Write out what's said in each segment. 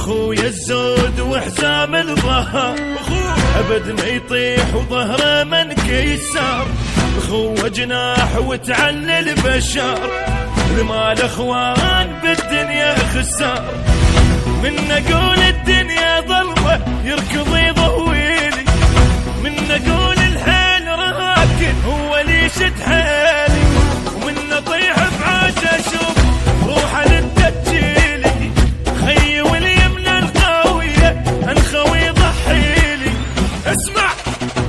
اخويا الزود وحزام الظهر، ابد ما يطيح وظهره ما انكسر. اخوه جناح وتعلى البشر، لما الاخوان بالدنيا خسر. من اقول الدنيا ظلمه يركض يضويلي، من اقول الحيل راكن هو اللي يشد حيلي، ومن اطيح بعاش اشوف روحه للتجيلي. خي واليمنى القويه الخوي يضحيلي، اسمع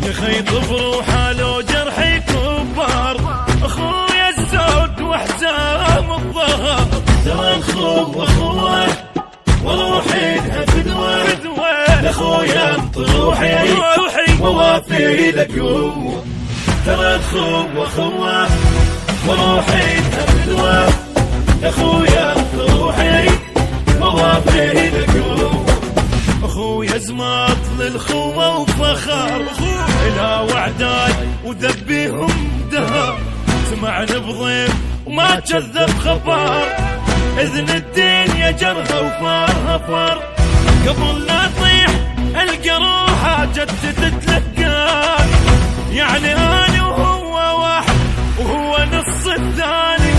يا خي بروحه لو جرحي كبار. اخويا الزود وحزام الظهر، ترى الخو اخوه وروحي فدوه لاخويا طروحي ووافي لك قوه. ترى الخو اخوه وروحي فدوه لاخويا طروحي ووافي لك قوه. اخويا زماط للخوه وفخر، الها وعداي وذبيهم دهر. سمعني بضيف وما كذب خبر، اذن الدنيا جرها وفارها فار. قبل لا اطيح القروحه جت تتلقاني، يعني انا وهو واحد وهو نص الثاني.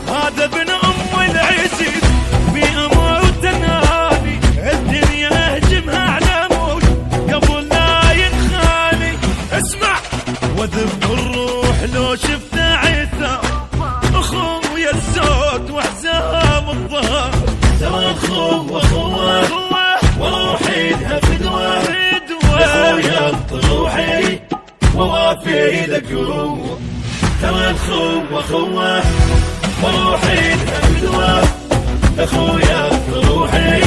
هذا ابن ام العزيز في امر وتناني، الدنيا اهجمها على موج قبل لا ينخاني. اسمع وذب الروح لو شفت عثار، اخويا الزود وحزام الظهر. ترى الخو اخوه وروحي فدوه لاخويا طروحي ووافي لك قوه. ترى الخو اخوه وروحي فدوه لاخويا طروحي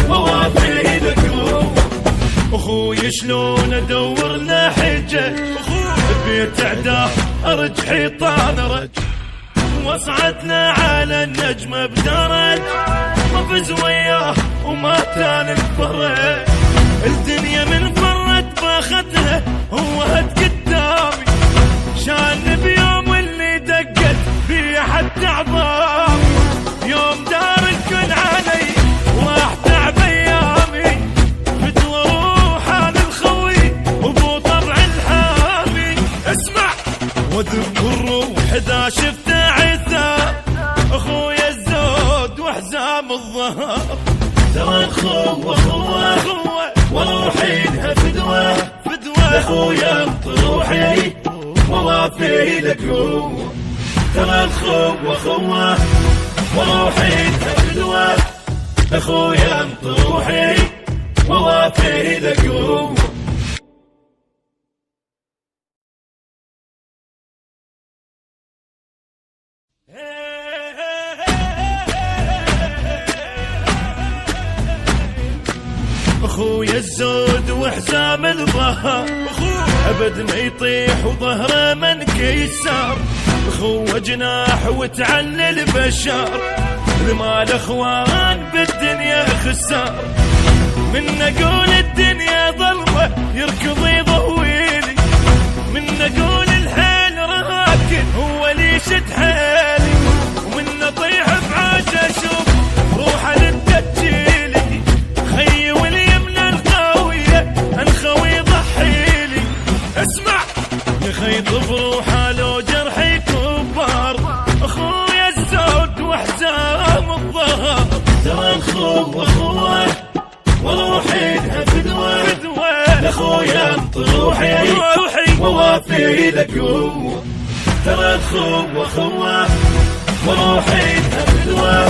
ووافي لك قوه. اخوي شلون ادور له حجه، بيت عداه ارج حيطان رج، وصعدنا على النجمة بدرج. وفز وياه وما كان انفرج، الدنيا من فرت باختها هو هد قدامي. شان بيوم اللي دقت في حتى عظامي، يوم دار الكل علي وراح تعب ايامي. فدوى روحه للخوي وبو طبع الحامي. اسمع وذب الروح اذا شفت عثار، اخويا الزود وحزام الظهر. ترى الخو اخوه وروحي فدوه لاخويا طروحي ووافي لك قوه. ترى الخو اخوه وروحي فدوه لاخويا طروحي ووافي لك قوه. اخويا الزود وحزام الظهر، ابد ما يطيح وظهره ما انكسر. اخوه جناح وتعلى البشر، لما الاخوان بالدنيا خسر. من اقول الدنيا ظلمه يركض يضويلي، من اقول الحيل راكن هو اللي يشد حيلي، ومن اطيح بعاش اشوف روحه للتجيلي. خي واليمنى القويه الخوي يضحيلي، اسمع يا خي بروحه لو جرحي كبار. اخويا الزود وحزام الظهر، ترى الخو اخوه وروحي فدوه لاخويا طروحي ووافي لك قوه. ترى الخو اخوه وروحي فدوه